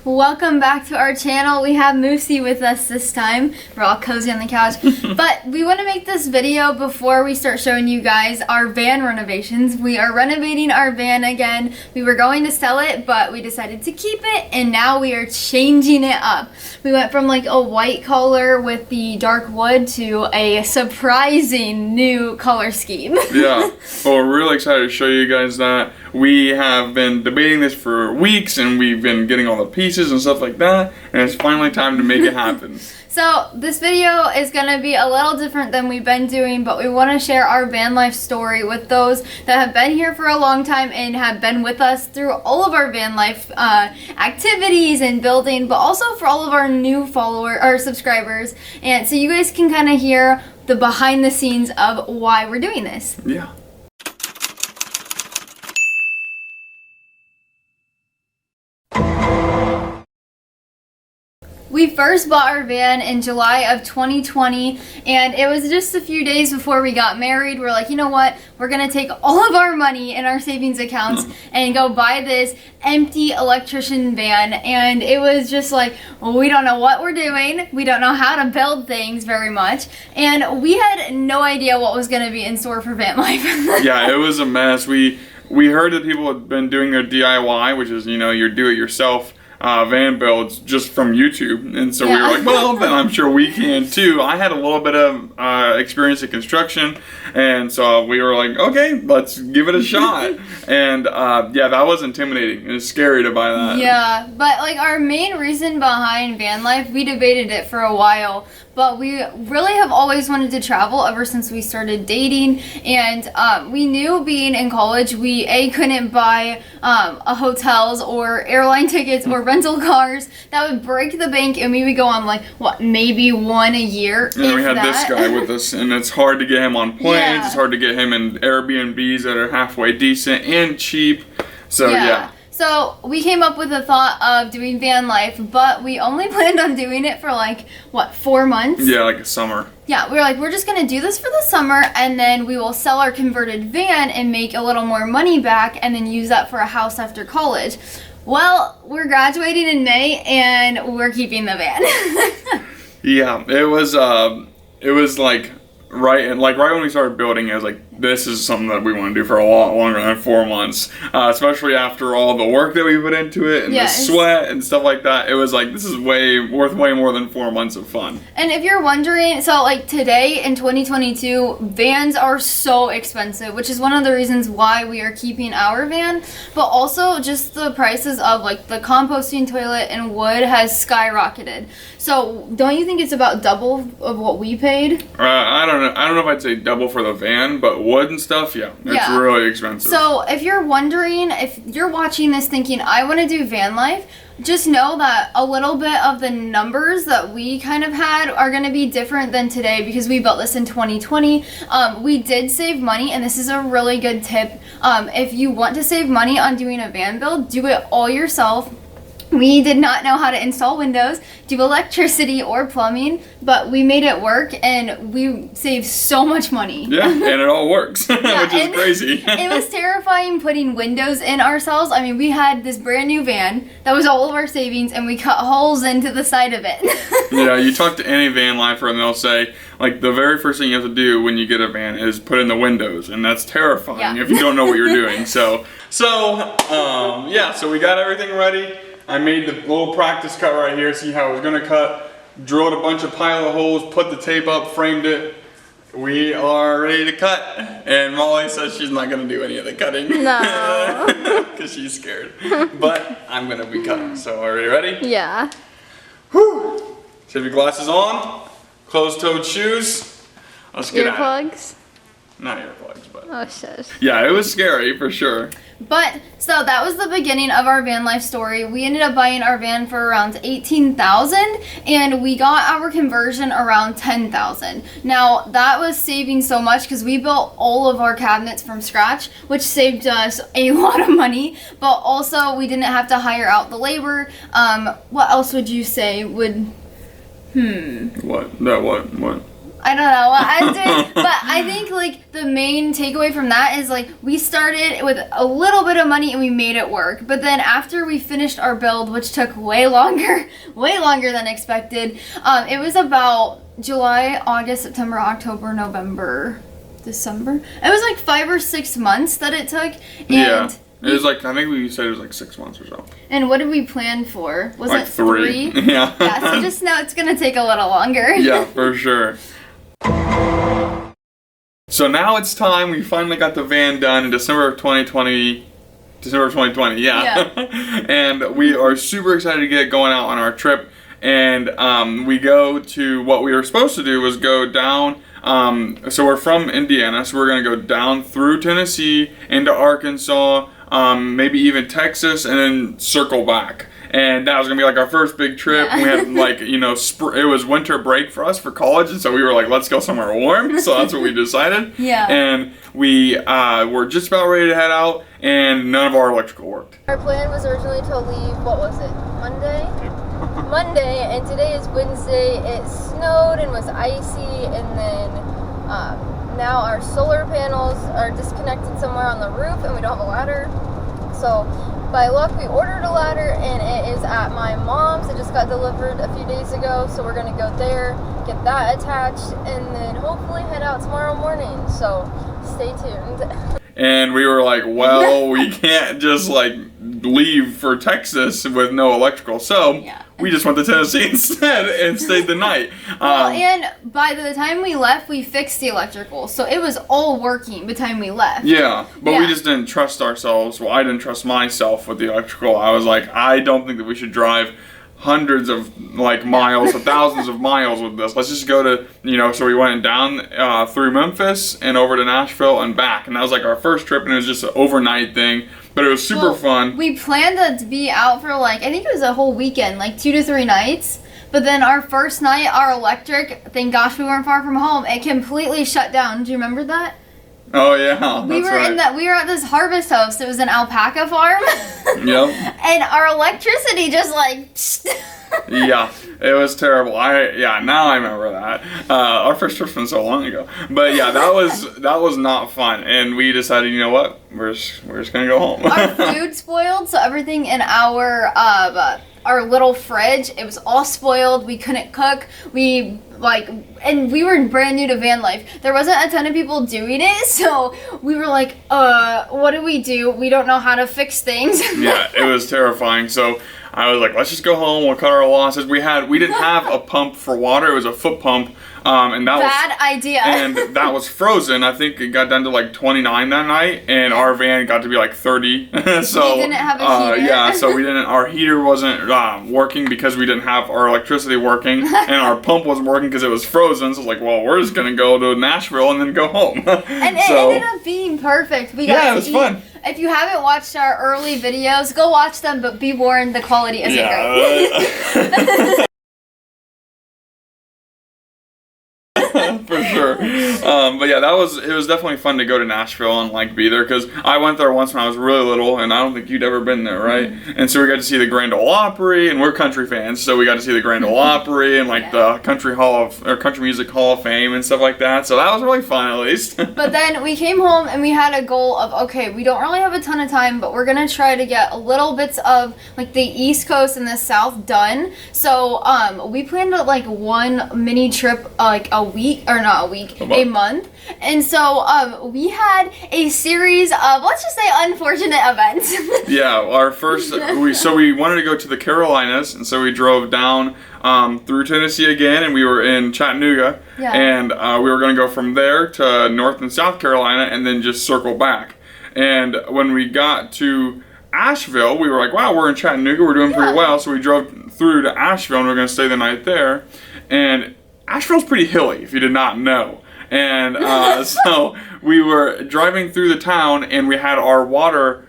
Welcome back to our channel. We have Moosey with us this time. We're all cozy on the couch. But we want to make this video before we start showing you guys our van renovations. We are renovating our van again. We were going to sell it, but we decided to keep it, and now we are changing it up. We went from like a white color with the dark wood to a surprising new color scheme. Yeah, well, we're really excited to show you guys that. We have been debating this for weeks, and we've been getting all the pieces and stuff like that, and it's finally time to make it happen. So this video is going to be a little different than we've been doing, but we want to share our van life story with those that have been here for a long time and have been with us through all of our van life activities and building, but also for all of our new followers or subscribers, and so you guys can kind of hear the behind the scenes of why we're doing this. Yeah. We first bought our van in July of 2020, and it was just a few days before we got married. We're like, you know what? We're gonna take all of our money in our savings accounts and go buy this empty electrician van. And it was just like, well, we don't know what we're doing. We don't know how to build things very much. And we had no idea what was gonna be in store for van life. Yeah, it was a mess. We heard that people had been doing their DIY, which is, you know, your do-it-yourself van builds just from YouTube, and so we were like, well, then I'm sure we can too. I had a little bit of experience in construction, and so we were like, okay, let's give it a shot. And yeah, that was intimidating. It was scary to buy that. Yeah, but like our main reason behind van life, we debated it for a while, but we really have always wanted to travel ever since we started dating. And we knew being in college, we couldn't buy hotels or airline tickets or rental cars. That would break the bank, and we would go on like, what, maybe one a year. And we had this guy with us, and it's hard to get him on planes. Yeah. It's hard to get him in Airbnbs that are halfway decent and cheap. So yeah. So we came up with the thought of doing van life, but we only planned on doing it for like, what, 4 months? Yeah, like a summer. Yeah, we were like, we're just going to do this for the summer, and then we will sell our converted van and make a little more money back, and then use that for a house after college. Well, we're graduating in May, and we're keeping the van. Yeah, it was like right when we started building, I was like, this is something that we want to do for a lot longer than 4 months, especially after all the work that we put into it and the sweat and stuff like that. It was like, this is worth way more than 4 months of fun. And if you're wondering, so like today in 2022, vans are so expensive, which is one of the reasons why we are keeping our van, but also just the prices of like the composting toilet and wood has skyrocketed. So don't you think it's about double of what we paid? I don't know if I'd say double for the van, but wood and stuff, it's really expensive. So if you're wondering, if you're watching this thinking, I want to do van life, just know that a little bit of the numbers that we kind of had are going to be different than today because we built this in 2020. We did save money, and this is a really good tip. If you want to save money on doing a van build, do it all yourself. We did not know how to install windows, do electricity or plumbing, but we made it work, and we saved so much money. Yeah, and it all works, which is crazy. It was terrifying putting windows in ourselves. I mean, we had this brand new van that was all of our savings, and we cut holes into the side of it. Yeah, you talk to any van lifer, and they'll say, like, the very first thing you have to do when you get a van is put in the windows, and that's terrifying if you don't know what you're doing. So we got everything ready. I made the little practice cut right here, see how I was gonna cut, drilled a bunch of pile of holes, put the tape up, framed it. We are ready to cut, and Molly says she's not gonna do any of the cutting. No. Because she's scared. But I'm gonna be cutting, so are you ready? Yeah. Whew. So have your glasses on, closed-toed shoes. Let's get earplugs? Not earplugs, but. Oh, shit. Yeah, it was scary for sure. But, so that was the beginning of our van life story. We ended up buying our van for around $18,000, and we got our conversion around $10,000. Now, that was saving so much because we built all of our cabinets from scratch, which saved us a lot of money, but also we didn't have to hire out the labor. What else would you say would, What? I don't know what I was doing, but I think like the main takeaway from that is like we started with a little bit of money and we made it work. But then after we finished our build, which took way longer than expected, it was about July, August, September, October, November, December. It was like 5 or 6 months that it took. And yeah. It was like, I think we said it was like 6 months or so. And what did we plan for? Was like it 3? Yeah. Yeah, so just know it's going to take a little longer. Yeah, for sure. So now it's time. We finally got the van done in December of 2020. Yeah. And we are super excited to get going out on our trip. And we go to, what we were supposed to do was go down. So we're from Indiana, so we're going to go down through Tennessee into Arkansas, maybe even Texas, and then circle back. And that was going to be like our first big trip. Yeah. We had like, you know, it was winter break for us for college, and so we were like, let's go somewhere warm. So that's what we decided. Yeah. And we were just about ready to head out, and none of our electrical worked. Our plan was originally to leave, what was it, Monday, and today is Wednesday. It snowed and was icy, and then now our solar panels are disconnected somewhere on the roof, and we don't have a ladder. So by luck, we ordered a ladder, and it is at my mom's. It just got delivered a few days ago, so we're gonna go there, get that attached, and then hopefully head out tomorrow morning. So stay tuned. And we were like, well, we can't just like leave for Texas with no electrical. So we just went to Tennessee instead and stayed the night. Well, and by the time we left, we fixed the electrical. So it was all working by the time we left. Yeah, but we just didn't trust ourselves. Well, I didn't trust myself with the electrical. I was like, I don't think that we should drive hundreds of like miles, thousands of miles with this. Let's just go to, you know, so we went down through Memphis and over to Nashville and back. And that was like our first trip, and it was just an overnight thing. But it was super fun. We planned to be out for like, I think it was a whole weekend, like 2 to 3 nights. But then our first night, our electric, thank gosh we weren't far from home, it completely shut down. Do you remember that? Oh yeah, we were at this harvest house. It was an alpaca farm. Yep. And our electricity just like. Yeah, it was terrible. Now I remember that. Our first trip's been so long ago. But yeah, that was not fun. And we decided, you know what, we're just gonna go home. Our food spoiled, so everything in our little fridge, it was all spoiled. We couldn't cook. And we were brand new to van life. There wasn't a ton of people doing it, so we were like, what do? We don't know how to fix things. Yeah, it was terrifying. So I was like, let's just go home. We'll cut our losses. We didn't have a pump for water. It was a foot pump. And that Bad idea. And that was frozen. I think it got down to like 29 that night, and our van got to be like 30. So we didn't have a heater. Yeah, so our heater wasn't working because we didn't have our electricity working, and our pump wasn't working because it was frozen. So it's like, well, we're just gonna go to Nashville and then go home. And it ended up being perfect. It was fun. If you haven't watched our early videos, go watch them, but be warned, the quality isn't great. For sure. But yeah, it was definitely fun to go to Nashville and like be there, because I went there once when I was really little, and I don't think you'd ever been there, right? And so we got to see the Grand Ole Opry, and we're country fans, so we got to see the Grand Ole Opry and like the Country Music Hall of Fame and stuff like that. So that was really fun, at least. But then we came home and we had a goal of, okay, we don't really have a ton of time, but we're gonna try to get a little bits of like the East Coast and the South done. So we planned like one mini trip like a month. And so we had a series of, let's just say, unfortunate events. Yeah, our first, we wanted to go to the Carolinas, and so we drove down through Tennessee again, and we were in Chattanooga. Yeah. And we were going to go from there to North and South Carolina and then just circle back. And when we got to Asheville, we were like, wow, we're in Chattanooga, we're doing pretty well. So we drove through to Asheville, and we're going to stay the night there. And Asheville's pretty hilly, if you did not know. And so we were driving through the town, and we had our water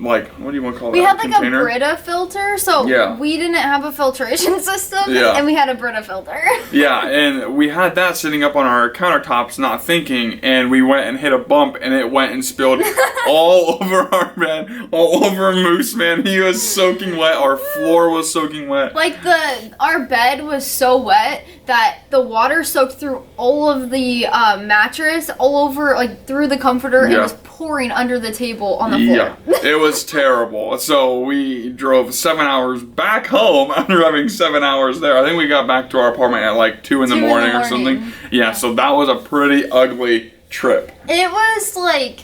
like, what do you want to call that? We had like container? a Brita filter, so Yeah. we didn't have a filtration system, Yeah. and we had a Brita filter. Yeah, and we had that sitting up on our countertops, not thinking, and we went and hit a bump, and it went and spilled all over our bed, all over Moose, man. He was soaking wet. Our floor was soaking wet. Like our bed was so wet that the water soaked through all of the mattress, all over, like through the comforter, and Yeah. was pouring under the table on the floor. Yeah, it was terrible. So we drove 7 hours back home after having 7 hours there. I think we got back to our apartment at like 2 in the morning or something. Yeah, so that was a pretty ugly trip. It was like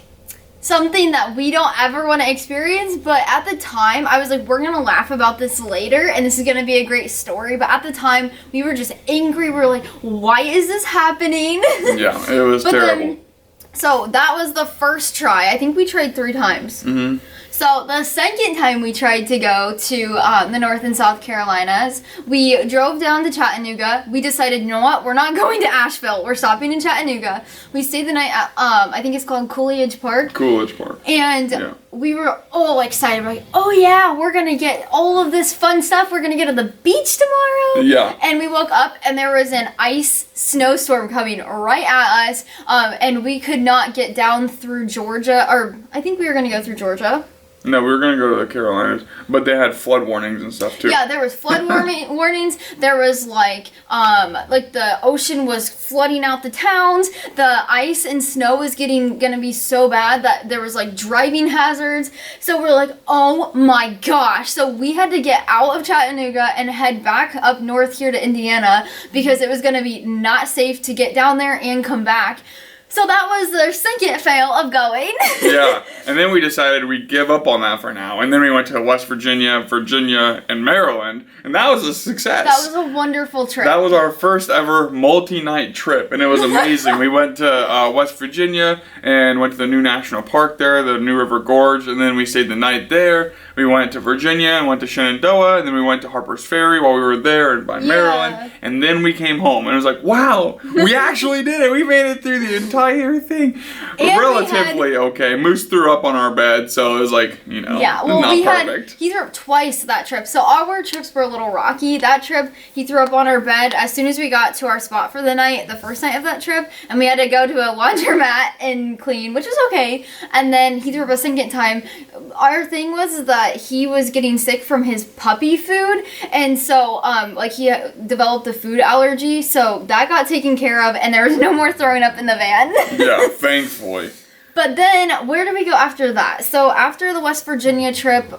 something that we don't ever want to experience, but at the time I was like, we're gonna laugh about this later and this is gonna be a great story, but at the time we were just angry. We were like, why is this happening? Yeah, it was terrible. So that was the first try. I think we tried 3 times. Mm-hmm. So the second time we tried to go to the North and South Carolinas, we drove down to Chattanooga. We decided, you know what, we're not going to Asheville. We're stopping in Chattanooga. We stayed the night at, I think it's called Coolidge Park. Coolidge Park. And we were all excited. We're like, oh yeah, we're going to get all of this fun stuff. We're going to get to the beach tomorrow. Yeah. And we woke up and there was an ice snowstorm coming right at us. And we could not get down through Georgia, or I think we were going to go through Georgia. No, we were going to go to the Carolinas, but they had flood warnings and stuff too. Yeah, there was flood warnings. There was like the ocean was flooding out the towns. The ice and snow was gonna be so bad that there was like driving hazards. So we're like, oh my gosh. So we had to get out of Chattanooga and head back up north here to Indiana because it was gonna be not safe to get down there and come back. So that was their second fail of going. Yeah, and then we decided we'd give up on that for now. And then we went to West Virginia, and Maryland, and that was a success. That was a wonderful trip. That was our first ever multi-night trip, and it was amazing. We went to West Virginia and went to the new national park there, the New River Gorge, and then we stayed the night there. We went to Virginia and went to Shenandoah, and then we went to Harper's Ferry while we were there by Maryland, and then we came home, and it was like, wow, we actually did it. We made it through the entire thing. And relatively okay. Moose threw up on our bed, so it was like, you know, yeah, well, not perfect. He threw up twice that trip. So our trips were a little rocky. That trip, he threw up on our bed as soon as we got to our spot for the night, the first night of that trip, and we had to go to a laundromat and clean, which was okay. And then he threw up a second time. Our thing was that he was getting sick from his puppy food, and so he developed a food allergy, so that got taken care of, and there was no more throwing up in the van. Yeah, thankfully. But then, where did we go after that? So after the West Virginia trip,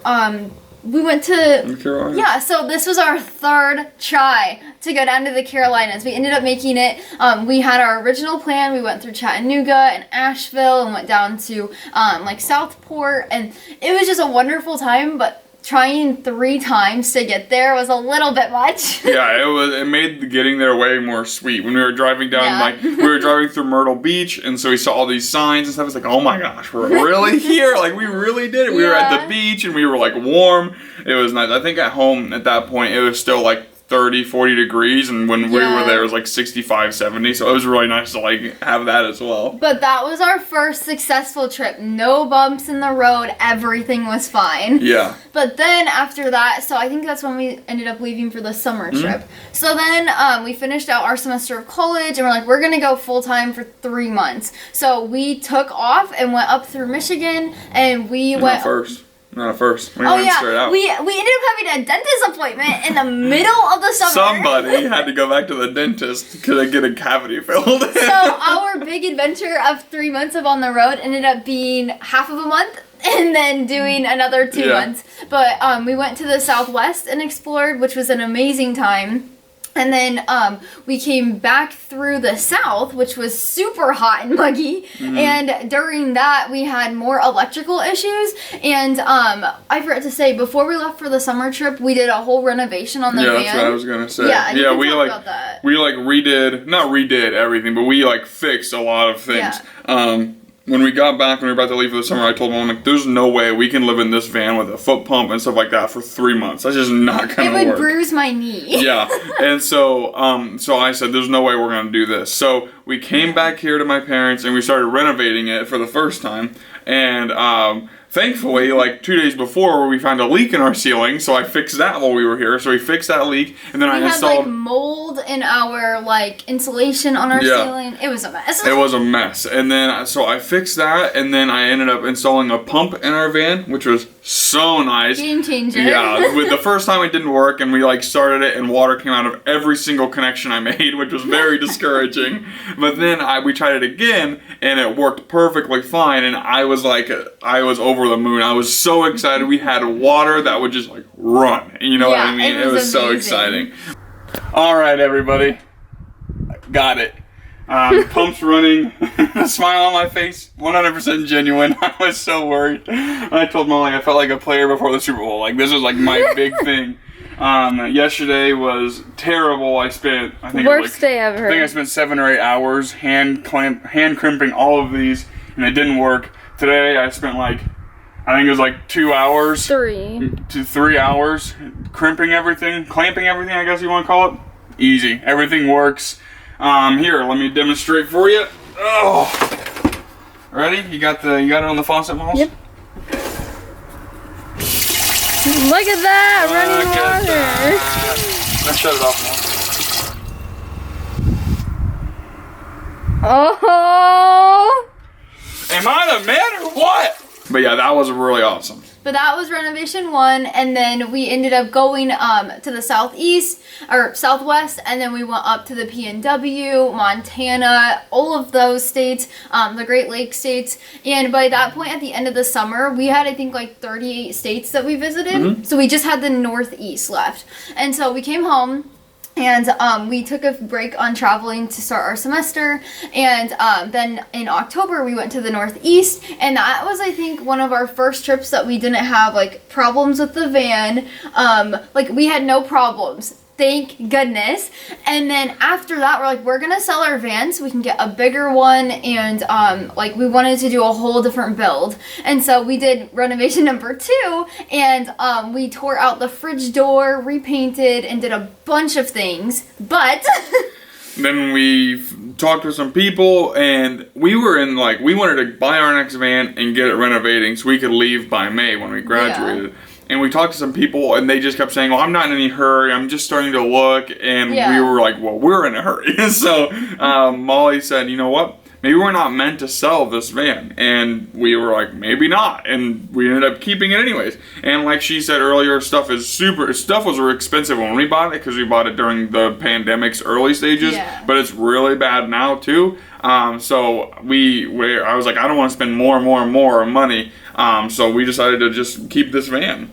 we went to Carolinas. Yeah, so this was our third try to go down to the Carolinas. We ended up making it. We had our original plan. We went through Chattanooga and Asheville and went down to Southport, and it was just a wonderful time, but trying 3 times to get there was a little bit much. Yeah, it made the getting there way more sweet. When we were driving down, we were driving through Myrtle Beach, and so we saw all these signs and stuff. It's like, oh my gosh, we're really here. Like, we really did it. We were at the beach, and we were like warm. It was nice. I think at home at that point, it was still like 30, 40 degrees, and when we were there, it was like 65, 70, so it was really nice to like have that as well. But that was our first successful trip. No bumps in the road. Everything was fine. Yeah. But then after that, so I think that's when we ended up leaving for the summer trip. So then we finished out our semester of college, and we're like, we're going to go full-time for 3 months. So we took off and went up through Michigan, and we went... Not at first. We went straight out. We ended up having a dentist appointment in the middle of the summer. Somebody had to go back to the dentist to get a cavity filled. So our big adventure of 3 months of on the road ended up being half of a month and then doing another 2 months. But we went to the Southwest and explored, which was an amazing time. And then we came back through the South, which was super hot and muggy. And during that, we had more electrical issues. And I forgot to say, before we left for the summer trip, we did a whole renovation on the van. Yeah, that's what I was gonna say. Yeah, we about that. We not redid everything, but we fixed a lot of things. Yeah. When we got back, when we were about to leave for the summer, I told Mom, there's no way we can live in this van with a foot pump and stuff like that for 3 months. That's just not gonna work. It would bruise my knee. Yeah, and so I said, there's no way we're gonna do this. So we came back here to my parents and we started renovating it for the first time. And thankfully, like 2 days before, we found a leak in our ceiling, so I fixed that while we were here. So we fixed that leak, and then I installed. We had like mold in our like insulation on our ceiling. It was a mess. It was a mess, and then so I fixed that, and then I ended up installing a pump in our van, which was so nice. Game changer. Yeah, with the first time it didn't work, and we like started it, and water came out of every single connection I made, which was very discouraging. But then we tried it again, and it worked perfectly fine, and I was over the moon. I was so excited. We had water that would just like run. You know what I mean? It was so exciting. All right, everybody, got it. Pump's running. A smile on my face, 100% genuine. I was so worried. I told Molly I felt like a player before the Super Bowl. Like this was like my big thing. Yesterday was terrible. I spent worst day ever. I think I spent 7 or 8 hours hand crimping all of these, and it didn't work. Today I spent like, I think it was like 2 hours. 3 to 3 hours clamping everything, I guess you want to call it. Easy. Everything works. Here, let me demonstrate for you. Oh, ready? You got it on the faucet, Moss? Yep. Look at that, running water. Let's shut it off, Moss. Oh. Am I the man or what? But yeah, that was really awesome. But that was renovation 1, and then we ended up going to the southeast or southwest, and then we went up to the PNW, Montana, all of those states, the Great Lakes states. And by that point, at the end of the summer, we had I think like 38 states that we visited. Mm-hmm. So we just had the northeast left, and so we came home. And we took a break on traveling to start our semester. And then in October, we went to the Northeast. And that was, I think, one of our first trips that we didn't have, like, problems with the van. Like, we had no problems. Thank goodness. And then after that, we're like, we're gonna sell our van so we can get a bigger one, and like we wanted to do a whole different build. And so we did renovation number 2, and we tore out the fridge door, repainted, and did a bunch of things. But then we talked to some people, and we wanted to buy our next van and get it renovating so we could leave by May when we graduated. Yeah. And we talked to some people, and they just kept saying, well, I'm not in any hurry. I'm just starting to look. And we were like, well, we're in a hurry. So Molly said, you know what? Maybe we're not meant to sell this van. And we were like, maybe not. And we ended up keeping it anyways. And like she said earlier, stuff was expensive when we bought it because we bought it during the pandemic's early stages. Yeah. But it's really bad now, too. So I was like, I don't want to spend more money. So we decided to just keep this van.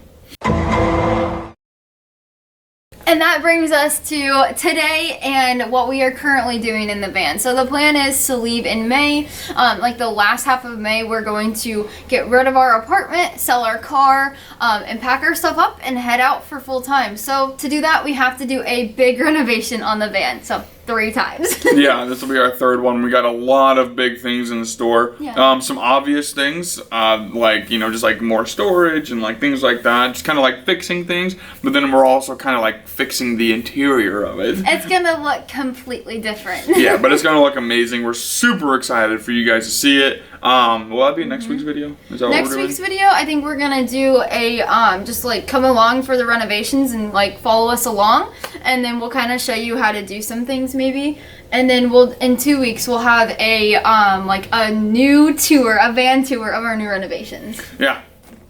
And that brings us to today and what we are currently doing in the van. So the plan is to leave in May. Like the last half of May, we're going to get rid of our apartment, sell our car, and pack our stuff up and head out for full time. So to do that, we have to do a big renovation on the van. So 3 times. Yeah, this will be our 3rd one. We got a lot of big things in the store. Yeah. Some obvious things, like, just like more storage and like things like that. Just kind of like fixing things. But then we're also kind of like fixing the interior of it. It's going to look completely different. Yeah, but it's going to look amazing. We're super excited for you guys to see it. Will that be next week's video? Is that next week's video? I think we're gonna do a just like come along for the renovations and like follow us along, and then we'll kind of show you how to do some things maybe, and then in 2 weeks we'll have a like a new tour, a van tour of our new renovations. Yeah.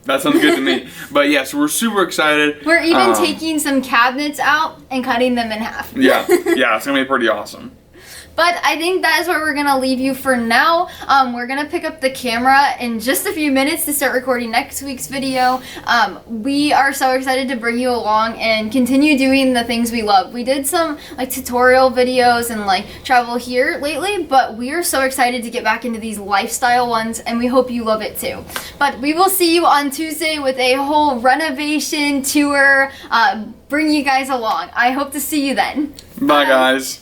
That sounds good to me. But yes, we're super excited. We're even taking some cabinets out and cutting them in half. Yeah, it's gonna be pretty awesome. But I think that is where we're going to leave you for now. We're going to pick up the camera in just a few minutes to start recording next week's video. We are so excited to bring you along and continue doing the things we love. We did some like tutorial videos and like travel here lately, but we are so excited to get back into these lifestyle ones, and we hope you love it too. But we will see you on Tuesday with a whole renovation tour, bring you guys along. I hope to see you then. Bye guys.